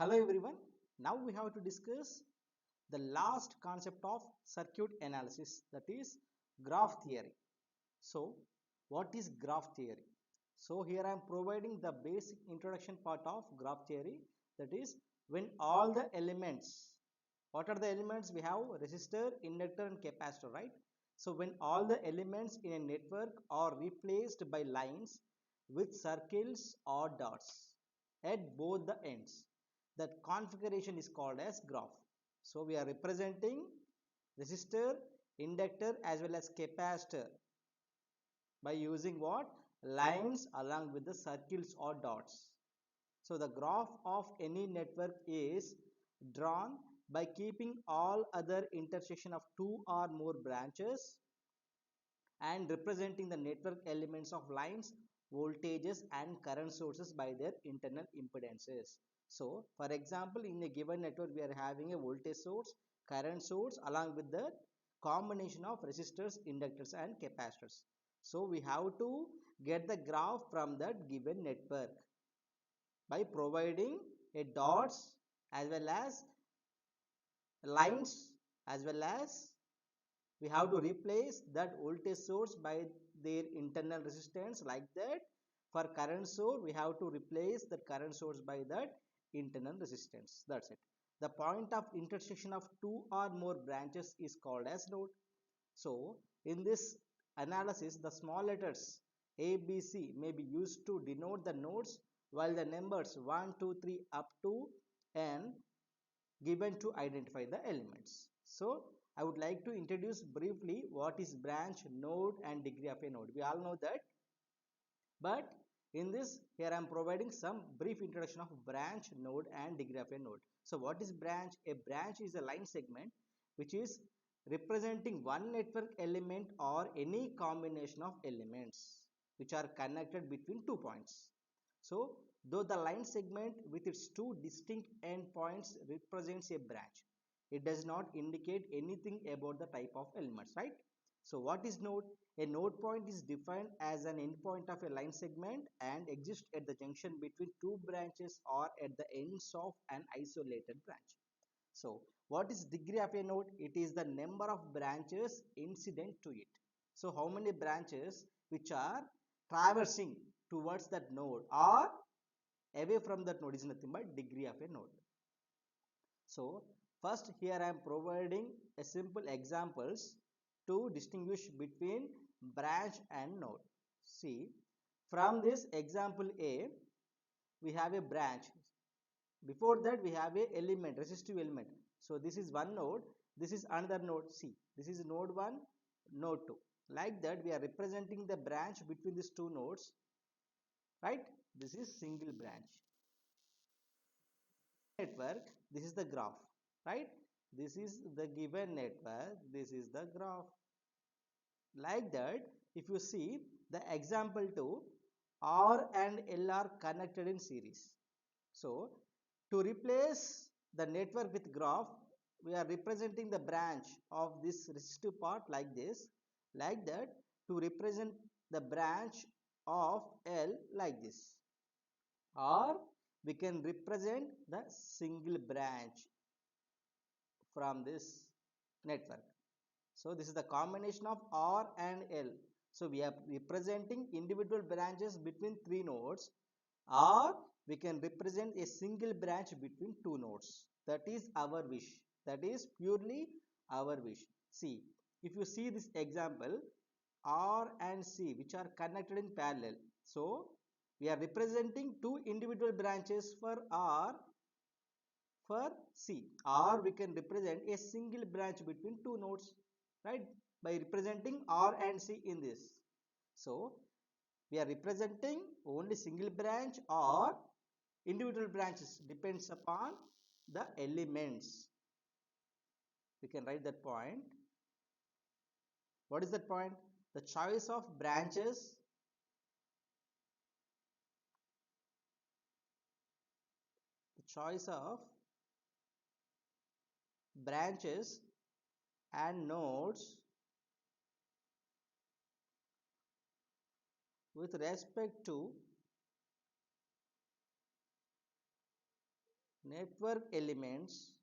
Hello everyone. Now we have to discuss the last concept of circuit analysis, that is graph theory. So what is graph theory? So here I am providing the basic introduction part of graph theory, that is when all the elements, what are the elements? We have resistor, inductor and capacitor, right? So when all the elements in a network are replaced by lines with circles or dots at both the ends, that configuration is called as graph. So we are representing resistor, inductor as well as capacitor by using what? Lines along with the circles or dots. So the graph of any network is drawn by keeping all other intersection of two or more branches and representing the network elements of lines, voltages and current sources by their internal impedances. So for example, in a given network we are having a voltage source, current source along with the combination of resistors, inductors and capacitors. So we have to get the graph from that given network by providing a dots as well as lines, as well as we have to replace that voltage source by their internal resistance. Like that, for current source we have to replace the current source by that internal resistance. That's it. The point of intersection of two or more branches is called as node. So in this analysis, the small letters a b c may be used to denote the nodes, while the numbers 1 2 3 up to n given to identify the elements. So I would like to introduce briefly what is branch, node and degree of a node. We all know that, but in this here I am providing some brief introduction of branch, node and degree of a node. So what is branch? A branch is a line segment which is representing one network element or any combination of elements which are connected between 2 points. So though the line segment with its two distinct endpoints represents a branch, it does not indicate anything about the type of elements, right? So what is node? A node point is defined as an endpoint of a line segment and exists at the junction between two branches or at the ends of an isolated branch. So what is degree of a node? It is the number of branches incident to it. So how many branches which are traversing towards that node or away from that node is nothing but degree of a node. So first here I am providing a simple examples to distinguish between branch and node. See, from this example A, we have a branch. Before that we have a element, resistive element. So this is one node, this is another node C. This is node 1, node 2. Like that we are representing the branch between these two nodes, right? This is single branch. Network, this is the graph, right? This is the given network, this is the graph. Like that, if you see the example 2, R and L are connected in series. So to replace the network with graph, we are representing the branch of this resistive part like this. Like that, to represent the branch of L like this, or we can represent the single branch from this network. So this is the combination of R and L. So we are representing individual branches between three nodes, or we can represent a single branch between two nodes. That is our wish. That is purely our wish. See, if you see this example, R and C which are connected in parallel. So we are representing two individual branches for R, for C, or we can represent a single branch between two nodes, right, by representing R and C in this. So we are representing only single branch or individual branches, depends upon the elements. We can write that point. What is that point? The choice of branches, the choice of branches and nodes with respect to network elements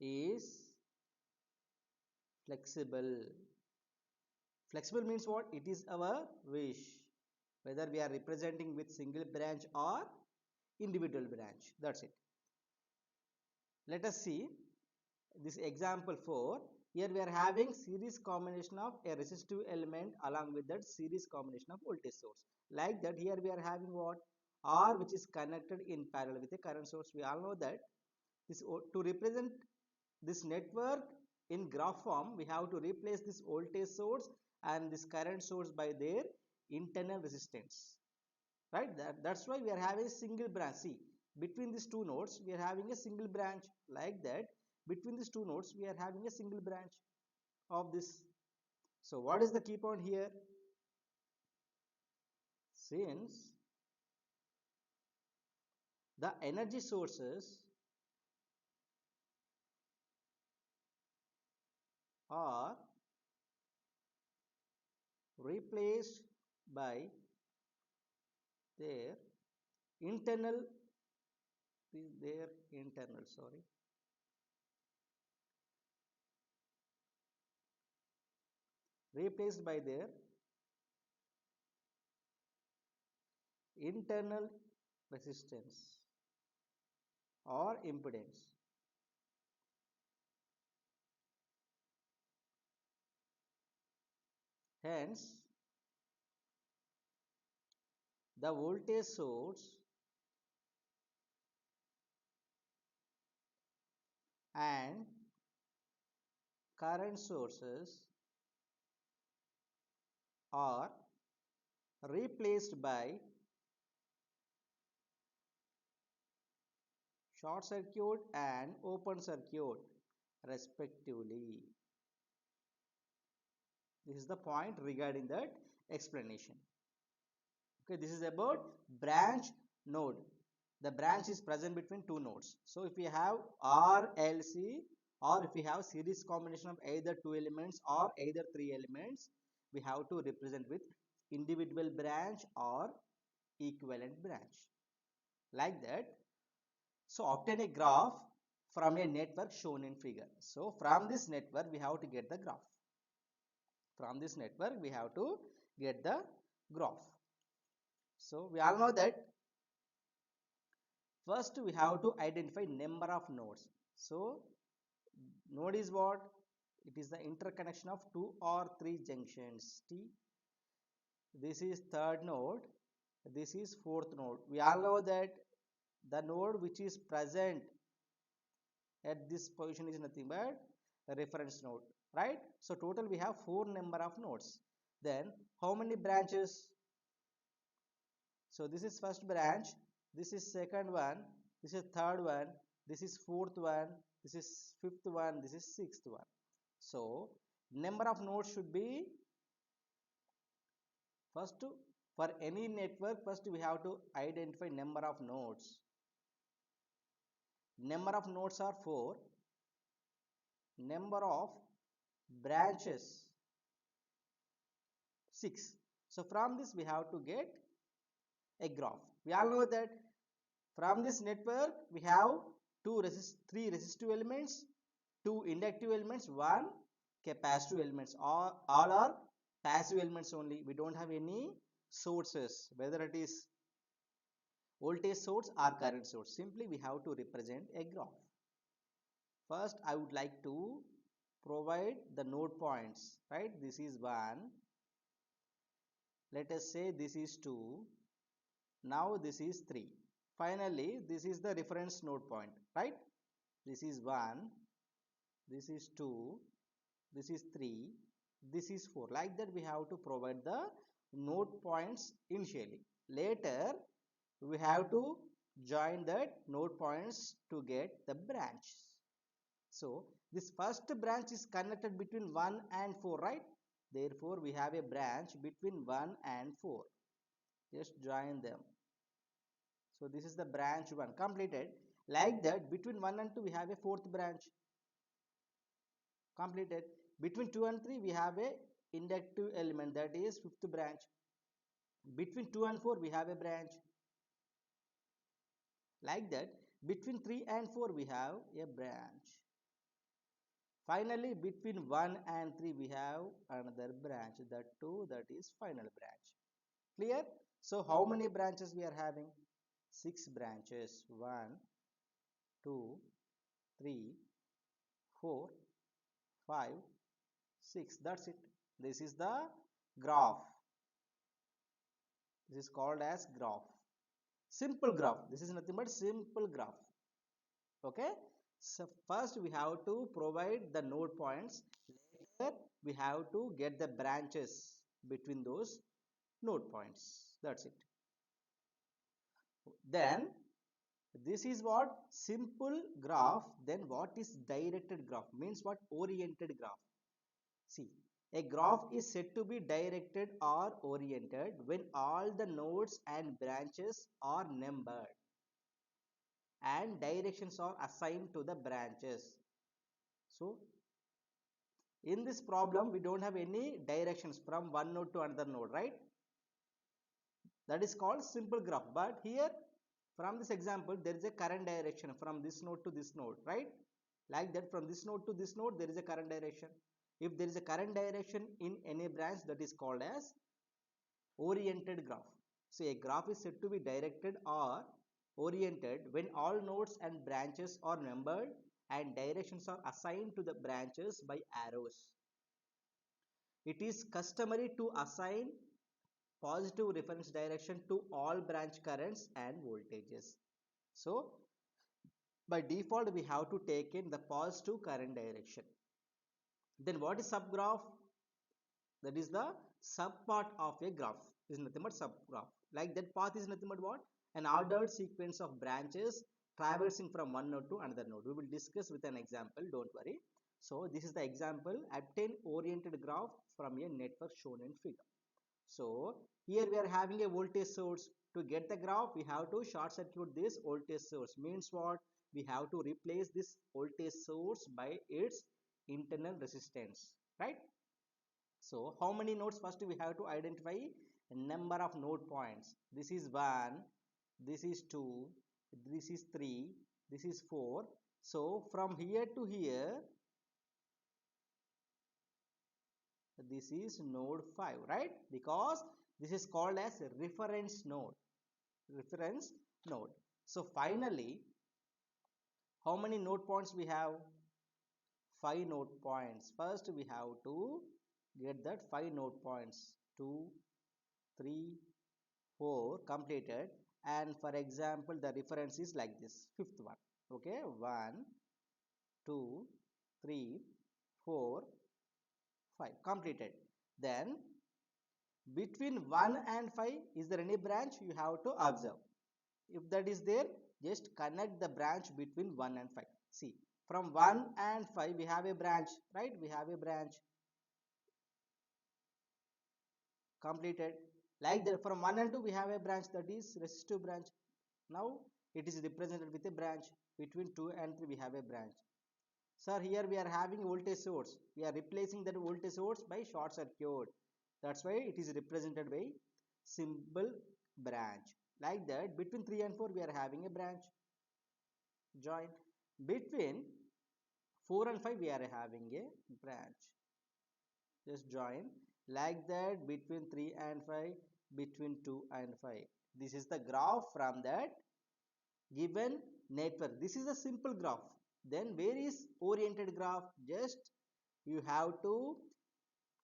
is flexible. Flexible means what? It is our wish, whether we are representing with single branch or individual branch. That's it. Let us see this example 4. Here we are having series combination of a resistive element along with that series combination of voltage source. Like that, here we are having what? R, which is connected in parallel with a current source. We all know that this to represent this network in graph form, we have to replace this voltage source and this current source by their internal resistance, right? That's why we are having a single branch. See, between these two nodes we are having a single branch. Like that, between these two nodes we are having a single branch of this. So what is the key point here? Since the energy sources are replaced by their internal sorry, replaced by their internal resistance or impedance. Hence, the voltage source and current sources are replaced by short circuit and open circuit respectively. This is the point regarding that explanation. Okay, this is about branch node. The branch is present between two nodes. So if we have RLC, or if we have series combination of either two elements or either three elements, we have to represent with individual branch or equivalent branch. Like that. So obtain a graph from a network shown in figure. So from this network we have to get the graph. From this network we have to get the graph. So we all know that first we have to identify number of nodes. So node is what? It is the interconnection of two or three junctions. T. This is third node. This is fourth node. We all know that the node which is present at this position is nothing but a reference node, right? So total we have four number of nodes. Then how many branches? So this is first branch, this is second one, this is third one, this is fourth one, this is fifth one, this is sixth one. So number of nodes should be, first for any network, first we have to identify number of nodes. Number of nodes are 4. Number of branches 6. So from this we have to get a graph. We all know that from this network we have three resistive elements, two inductive elements, one capacitive elements. All are passive elements only. We don't have any sources, whether it is voltage source or current source. Simply we have to represent a graph. First I would like to provide the node points, right? This is 1. Let us say this is 2. Now this is 3. Finally, this is the reference node point, right? This is 1, this is 2, this is 3, this is 4. Like that we have to provide the node points initially. Later, we have to join that node points to get the branch. So, this first branch is connected between 1 and 4, right? Therefore, we have a branch between 1 and 4. Just join them. So this is the branch 1 completed. Like that, between 1 and 2 we have a fourth branch completed. Between 2 and 3 we have a inductive element, that is fifth branch. Between 2 and 4 we have a branch. Like that, between 3 and 4 we have a branch. Finally, between 1 and 3 we have another branch. That too, that is final branch. Clear? So how many branches we are having? 6 branches. 1, 2, 3, 4, 5, 6. That's it. This is the graph. This is called as graph. Simple graph. This is nothing but simple graph. Okay. So first we have to provide the node points. Later we have to get the branches between those node points. That's it. Then this is what simple graph. Then what is directed graph? Means what? Oriented graph. See, a graph is said to be directed or oriented when all the nodes and branches are numbered and directions are assigned to the branches. So in this problem we don't have any directions from one node to another node, right? That is called simple graph. But here from this example there is a current direction from this node to this node, right? Like that, from this node to this node there is a current direction. If there is a current direction in any branch, that is called as oriented graph. So a graph is said to be directed or oriented when all nodes and branches are numbered and directions are assigned to the branches by arrows. It is customary to assign positive reference direction to all branch currents and voltages. So by default we have to take in the positive current direction. Then what is subgraph? That is the subpart of a graph. Is nothing but subgraph. Like that, path is nothing but what? An ordered sequence of branches traversing from one node to another node. We will discuss with an example, don't worry. So this is the example. Obtain oriented graph from a network shown in figure. So here we are having a voltage source. To get the graph, we have to short circuit this voltage source. Means what? We have to replace this voltage source by its internal resistance, right? So how many nodes? First we have to identify a number of node points. This is 1, this is 2, this is 3, this is 4. So from here to here, this is node 5, right? Because this is called as reference node. Reference node. So finally, how many node points we have? 5 node points. First we have to get that 5 node points. 2, 3, 4 completed. And for example, the reference is like this. Fifth one. Okay. 1, 2, 3, 4, 5 completed. Then between 1 and 5, is there any branch? You have to observe. If that is there, just connect the branch between 1 and 5. See, from 1 and 5 we have a branch, right? We have a branch completed. Like that, from 1 and 2 we have a branch, that is resistive branch. Now it is represented with a branch. Between 2 and 3 we have a branch. Sir, here we are having voltage source. We are replacing that voltage source by short circuit. That's why it is represented by simple branch. Like that, between 3 and 4 we are having a branch. Join. Between 4 and 5 we are having a branch. Just join. Like that, between 3 and 5, between 2 and 5. This is the graph from that given network. This is a simple graph. Then where is oriented graph? Just you have to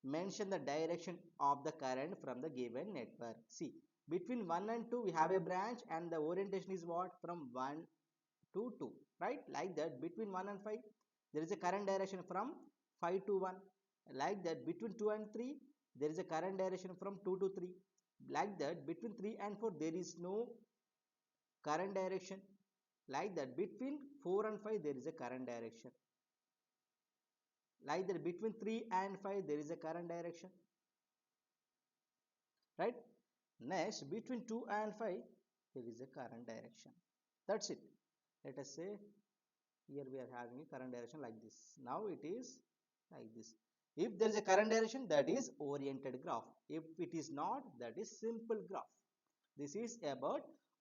mention the direction of the current from the given network. See, between 1 and 2 we have a branch and the orientation is what? From 1 to 2, right? Like that, between 1 and 5 there is a current direction from 5 to 1. Like that, between 2 and 3 there is a current direction from 2 to 3. Like that, between 3 and 4 there is no current direction. Like that, between 4 and 5 there is a current direction. Like that, between 3 and 5 there is a current direction, right? Next, between 2 and 5 there is a current direction. That's it. Let us say here we are having a current direction like this. Now it is like this. If there is a current direction, that is oriented graph. If it is not, that is simple graph. This is about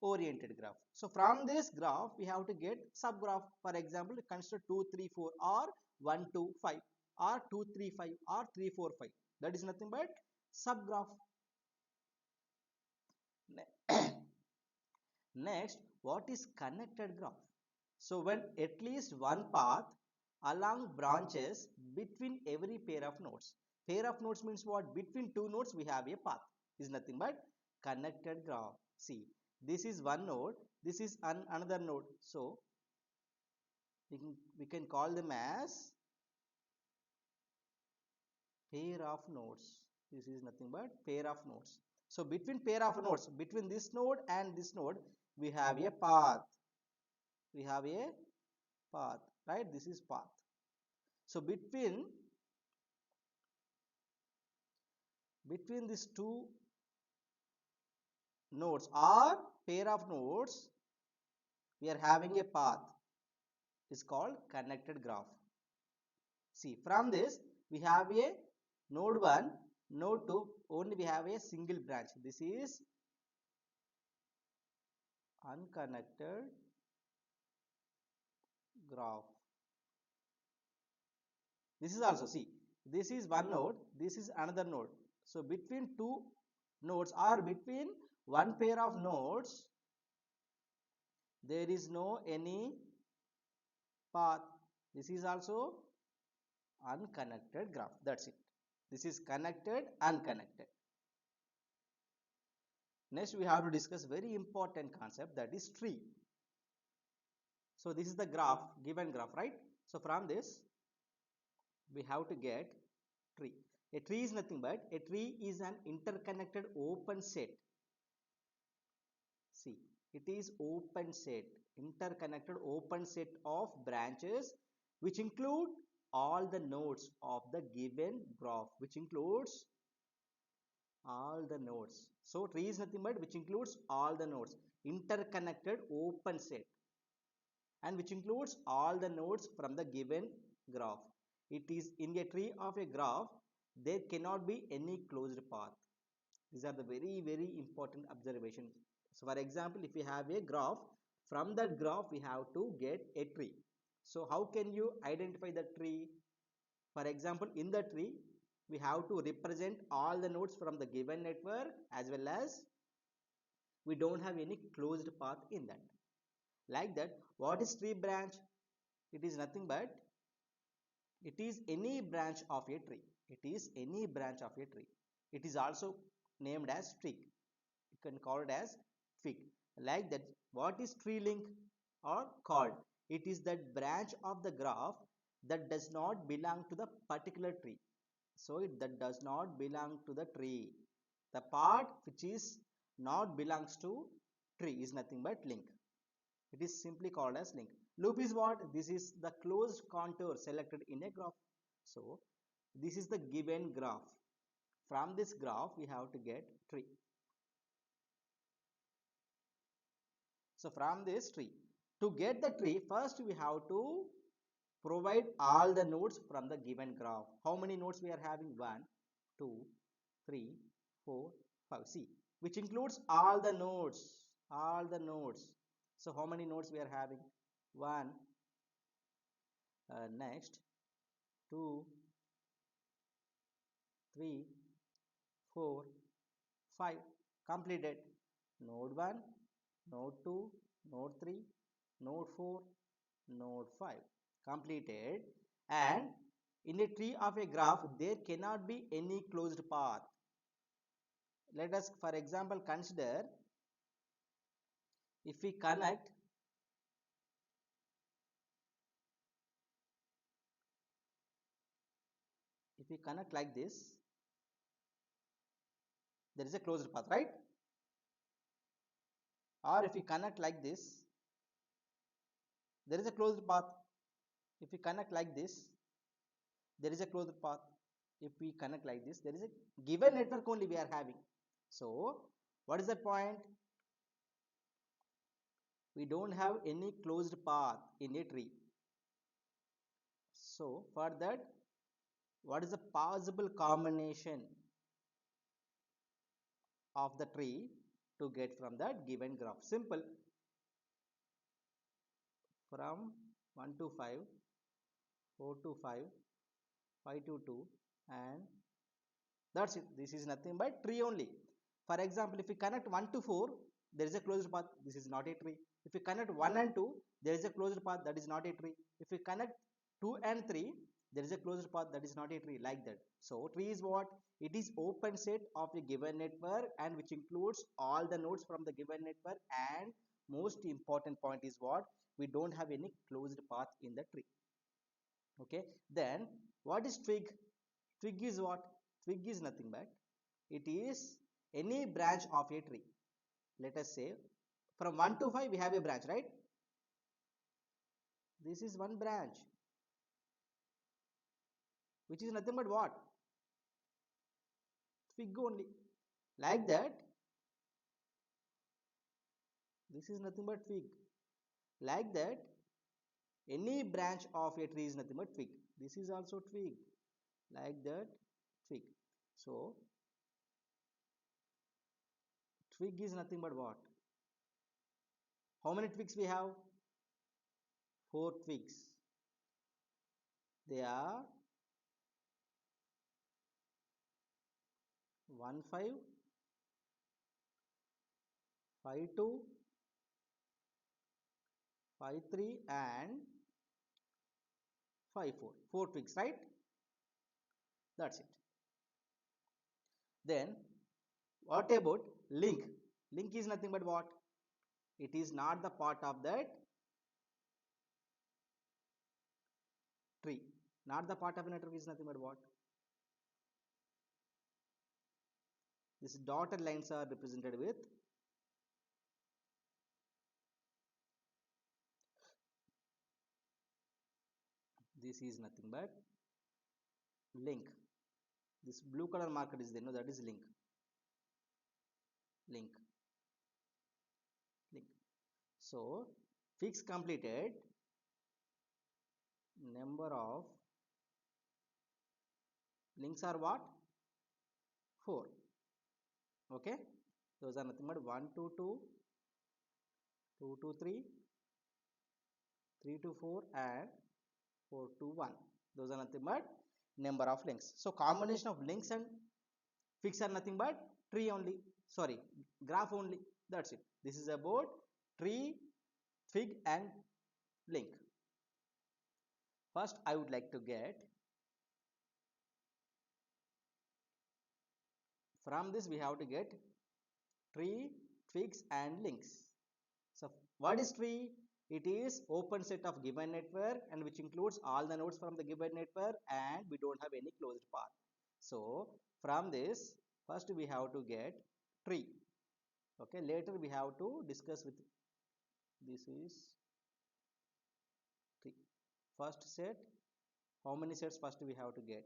oriented graph. So from this graph we have to get subgraph. For example, consider 2 3 4 or 1 2 5 or 2 3 5 or 3 4 5. That is nothing but subgraph. Next, what is connected graph? So when at least one path along branches between every pair of nodes. Pair of nodes means what? Between two nodes we have a path. Is nothing but connected graph. See, this is one node, this is another node. So we can call them as pair of nodes. This is nothing but pair of nodes. So between pair of nodes, between this node and this node, we have a path. We have a path, right? This is path. So between these two nodes or pair of nodes, we are having a path. Is called connected graph. See, from this we have a node 1, node 2, only we have a single branch. This is unconnected graph. This is also, see, this is one node, this is another node. So between two nodes or between one pair of nodes, there is no any path. This is also unconnected graph. That's it. This is connected, unconnected. Next we have to discuss very important concept, that is tree. So this is the graph, given graph, right? So from this we have to get tree. A tree is nothing but, a tree is an interconnected open set. See, it is open set, interconnected open set of branches which include all the nodes of the given graph, which includes all the nodes. So tree is nothing but which includes all the nodes, interconnected open set, and which includes all the nodes from the given graph. It is in a tree of a graph, there cannot be any closed path. These are the very important observations. So for example, if we have a graph, from that graph we have to get a tree. So how can you identify the tree? For example, in the tree we have to represent all the nodes from the given network, as well as we don't have any closed path in that. Like that, what is tree branch? It is nothing but, it is any branch of a tree. It is any branch of a tree. It is also named as twig. You can call it as twig. Like that, what is tree link or called? It is that branch of the graph that does not belong to the particular tree. So that does not belong to the tree. The part which is not belongs to tree is nothing but link. It is simply called as link. Loop is what? This is the closed contour selected in a graph. So this is the given graph. From this graph we have to get tree. So from this tree, to get the tree, first we have to provide all the nodes from the given graph. How many nodes we are having? 1, 2, 3, 4, 5. See, which includes all the nodes. All the nodes. So how many nodes we are having? 1, next 2, 3, 4, 5. Completed. Node 1, node 2, node 3, node 4, node 5. Completed. And in a tree of a graph there cannot be any closed path. Let us for example consider, if we connect like this, there is a closed path, right? Or if we connect like this, there is a closed path. If we connect like this, there is a closed path. If we connect like this, there is a given network only we are having. So what is the point? We don't have any closed path in a tree. So for that, what is the possible combination of the tree? to get from that given graph. Simple. From 1 to 5, 4 to 5, 5 to 2, and that's it. This is nothing but tree only. For example, if we connect 1 to 4, there is a closed path. This is not a tree. If we connect 1 and 2, there is a closed path. That is not a tree. If we connect 2 and 3, there is a closed path. That is not a tree. Like that. So tree is what? It is open set of a given network, and which includes all the nodes from the given network. And most important point is what? We don't have any closed path in the tree. Okay. Then what is twig? Twig is what? Twig is nothing but it is any branch of a tree. Let us say from 1 to 5 we have a branch, right? This is one branch, which is nothing but what? Twig only. Like that, this is nothing but twig. Like that, any branch of a tree is nothing but twig. This is also twig. Like that, twig. So twig is nothing but what? How many twigs we have? 4 twigs. They are 1 5, 5 2, 5 3, and 5 4. 4 twigs, right? That's it. Then what about link? Link is nothing but what? It is not the part of that tree. Not the part of a network is nothing but what? These dotted lines are represented with this is nothing but link. This blue color marker is there, no, that is link. Link. Link. So fix completed, number of links are what? 4. Okay, those are nothing but 1 to 2, 2 to 3, 3 to 4, and 4 to 1. Those are nothing but number of links. So combination of links and fix are nothing but tree only. Sorry, graph only. That's it. This is about tree, fig, and link. First, I would like to get from this we have to get tree, twigs, and links. So what is tree? It is open set of given network, and which includes all the nodes from the given network, and we don't have any closed path. So from this, first we have to get tree. Okay, later we have to discuss with this is tree. First set, how many sets first we have to get?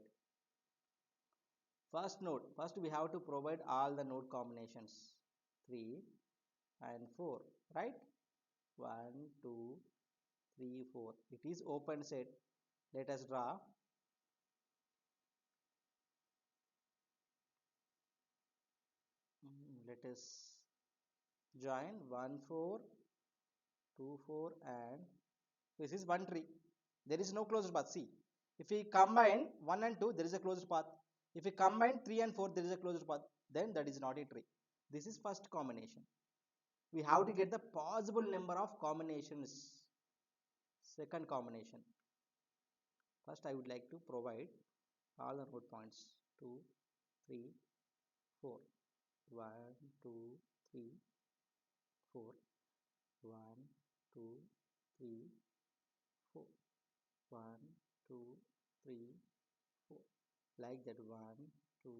First node, first we have to provide all the node combinations 3 and 4, right? 1 2 3 4. It is open set. Let us draw. Let us join 1 4 2 4, and this is one tree. There is no closed path. See, if we combine 1 and 2, there is a closed path. If we combine 3 and 4, there is a closed path. Then that is not a tree. This is first combination. We have to get the possible number of combinations. Second combination. First, I would like to provide all the node points 2, 3, 4. 1, 2, 3, 4. 1, 2, 3, 4. 1, 2, 3, 4. Like that. 1, 2,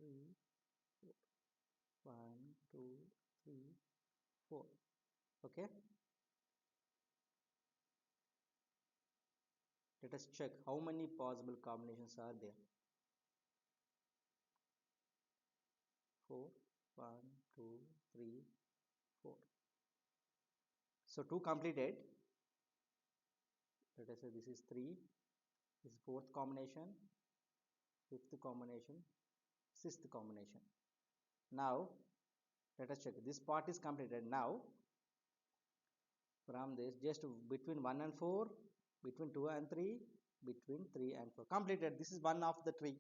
3, 4. 1, 2, 3, 4. Okay. Let us check how many possible combinations are there. 4, 1, 2, 3, 4. So 2 completed. Let us say this is 3. This is fourth combination, fifth combination, sixth combination. Now Let us check. This part is completed. Now from this, just between 1 and 4, between 2 and 3, between 3 and 4, completed. This is one of the tree.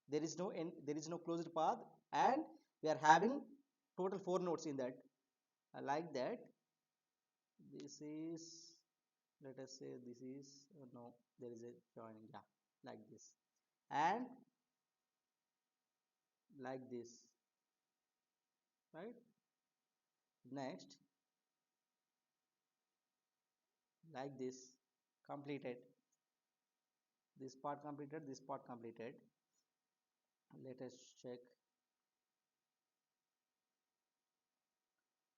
There is no end, there is no closed path, and we are having total 4 nodes in that. Like that, this is, let us say this is no, there is a joining, yeah, like this, and like this, right? Next, like this, completed. This part completed, this part completed. Let us check,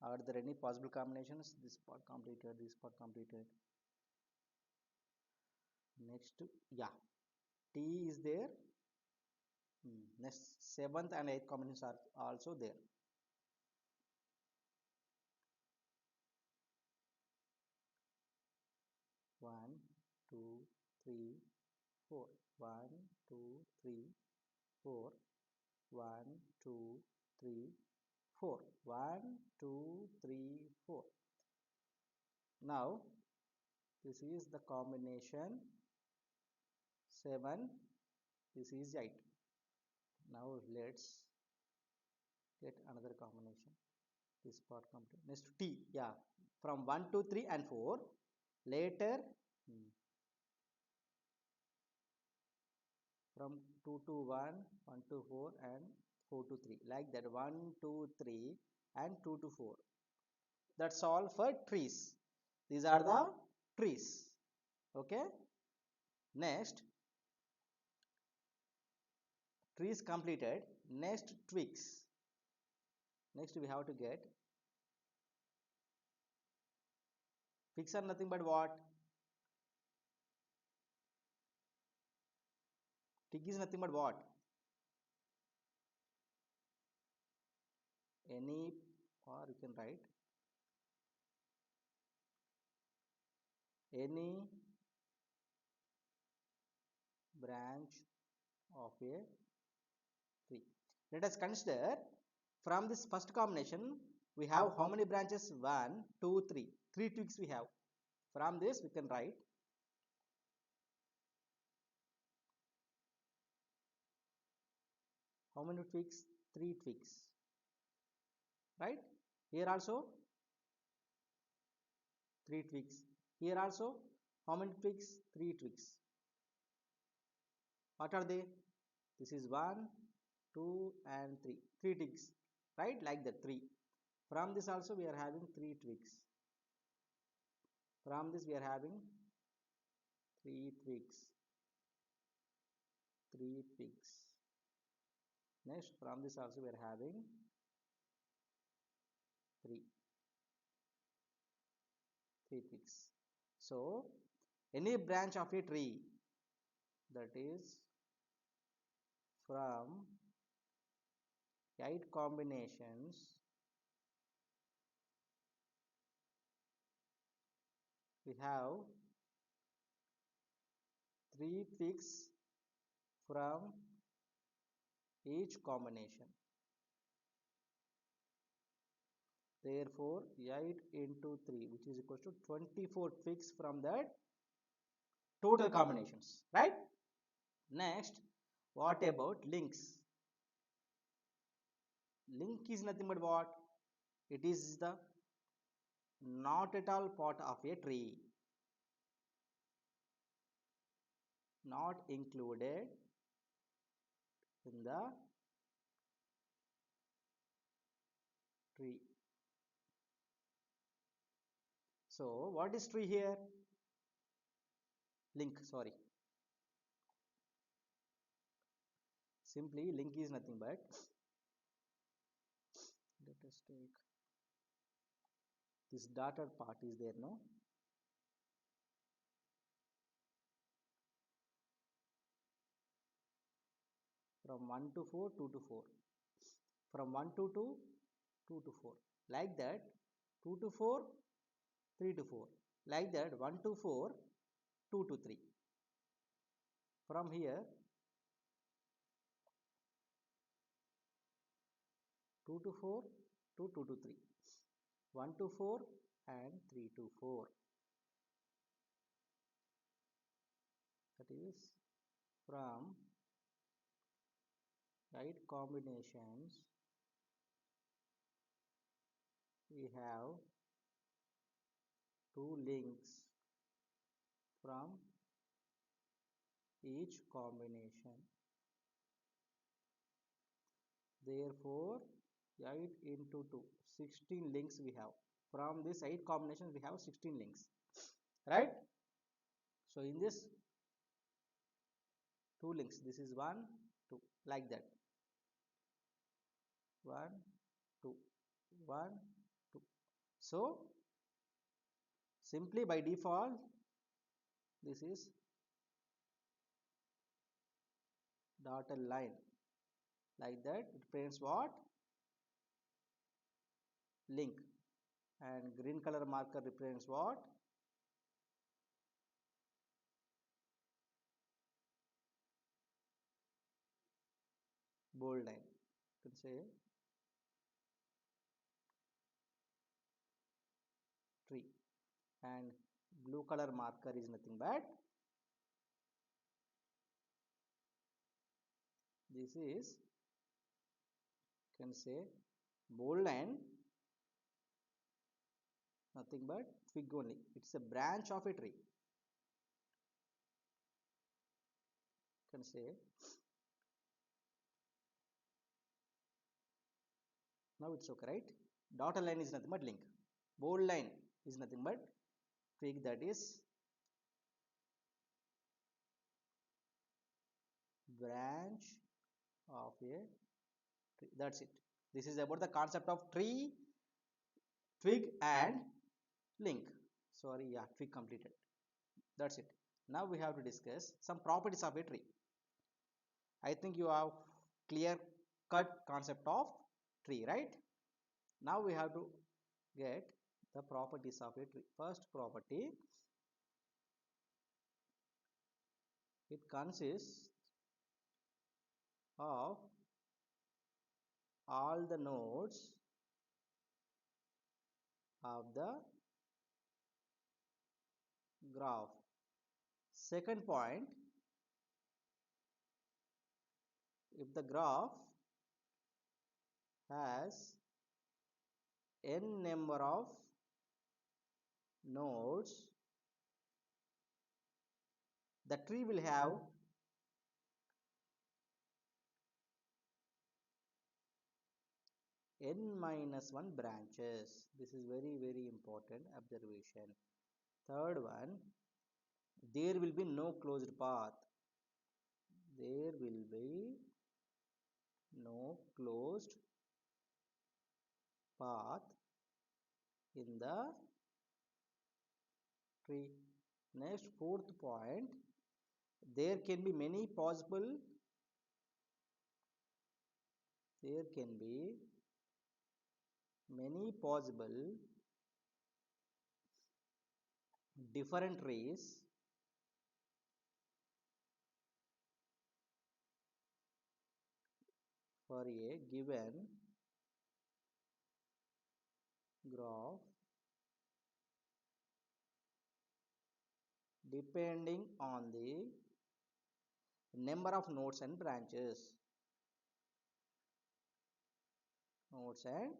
are there any possible combinations? This part completed, this part completed. Next, yeah, T is there. Next, 7th and 8th combinations are also there. One, two, three, four. 1, 2, 3, 4. 1, 2, 3, 4. 1, 2, 3, 4. Now this is the combination 7. This is 8. Now let's get another combination. This part complete. Next T, yeah, from 1 to 3 and 4. Later from 2 to 1, 1 to 4, and 4 to 3, like that. 1, 2, 3, and 2 to 4. That's all for trees. These are the trees. Okay. Next, trees completed. Next, twigs. Next we have to get twigs are nothing but what? Twig is nothing but what? Any, or you can write any branch of a tree. Let us consider from this first combination we have how many branches? 1, 2, 3. 3 twigs we have. From this we can write how many twigs? 3 twigs. Right? Here also 3 twigs. Here also how many twigs? 3 twigs. What are they? This is 1, 2, and 3. 3 twigs. Right? Like that 3. From this also we are having 3 twigs. From this we are having 3 twigs. 3 twigs. Next, from this also we are having 3 twigs. So any branch of a tree, that is from 8 combinations, we have 3 twigs from each combination. Therefore 8 into 3, which is equal to 24 twigs from that total combinations, right? Next, what about links? Link is nothing but what? It is the not at all part of a tree, not included in the tree. So what is tree here? Link, sorry. Simply link is nothing but, let us take this dotted part is there, no? From 1 to 4, 2 to 4. From 1 to 2, 2 to 4. Like that, 2 to 4, 3 to 4. Like that, 1 to 4, 2 to 3. From here, 2 to 4, to 2 to 3, 1 to 4 and 3 to 4. That is from 8 combinations we have 2 links from each combination. Therefore 8 into 2, 16 links we have. From this 8 combinations we have 16 links, right? So in this 2 links, this is 1 2, like that, 1 2 1 2. So simply by default this is dotted line, like that. It represents what? Link. And green color marker represents what? Bold line. You can say tree. And blue color marker is nothing but this is, you can say, bold line, nothing but twig only. It's a branch of a tree. You can say, now it's okay, right? Dotted line is nothing but link. Bold line is nothing but twig, that is branch of a tree. That's it. This is about the concept of tree, twig and link. Sorry, yeah, twig completed. That's it. Now we have to discuss some properties of a tree. I think you have clear cut concept of tree, right? Now we have to get the properties of a tree. First property, it consists of all the nodes of the graph. Second point, if the graph has n number of nodes, the tree will have n minus 1 branches. This is very, very important observation. Third one, there will be no closed path. There will be no closed path in the tree. Next, fourth point, there can be many possible, there can be many possible different trees for a given graph depending on the number of nodes and branches. Nodes and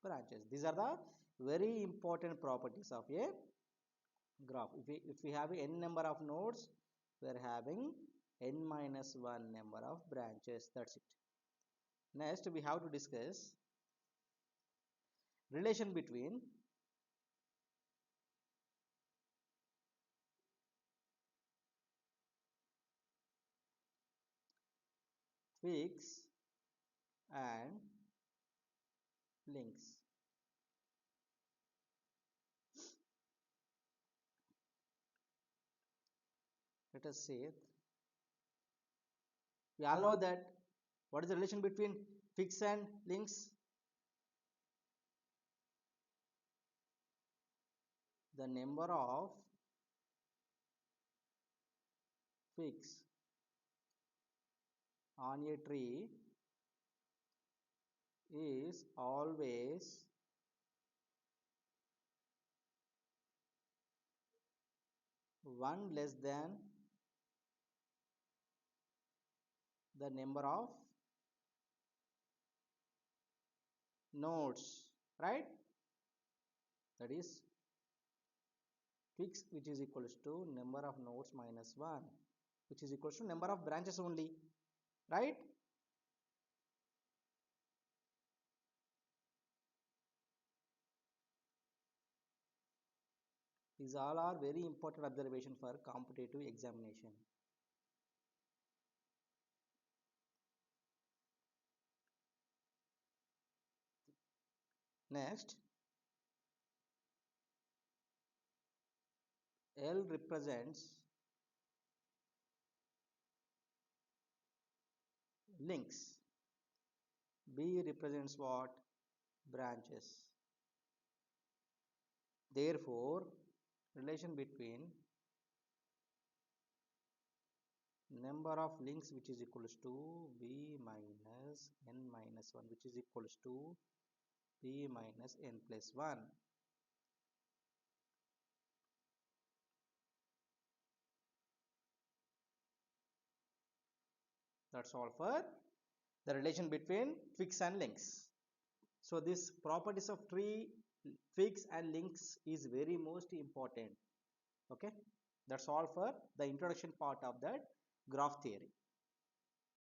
branches. These are the very important properties of a graph. If we have n number of nodes, we are having n minus 1 number of branches. That's it. Next, we have to discuss relation between twigs and links. Let us say, we all know that what is the relation between twigs and links? The number of twigs on a tree is always one less than the number of nodes, right? That is fix, which is equals to number of nodes minus 1, which is equals to number of branches only, right? These all are very important observation for competitive examination. Next, L represents links, B represents what? Branches. Therefore, relation between number of links, which is equals to B minus n minus 1, which is equals to B minus n plus 1. That's all for the relation between fix and links. So this properties of tree, fix and links is very most important. Okay, that's all for the introduction part of that graph theory.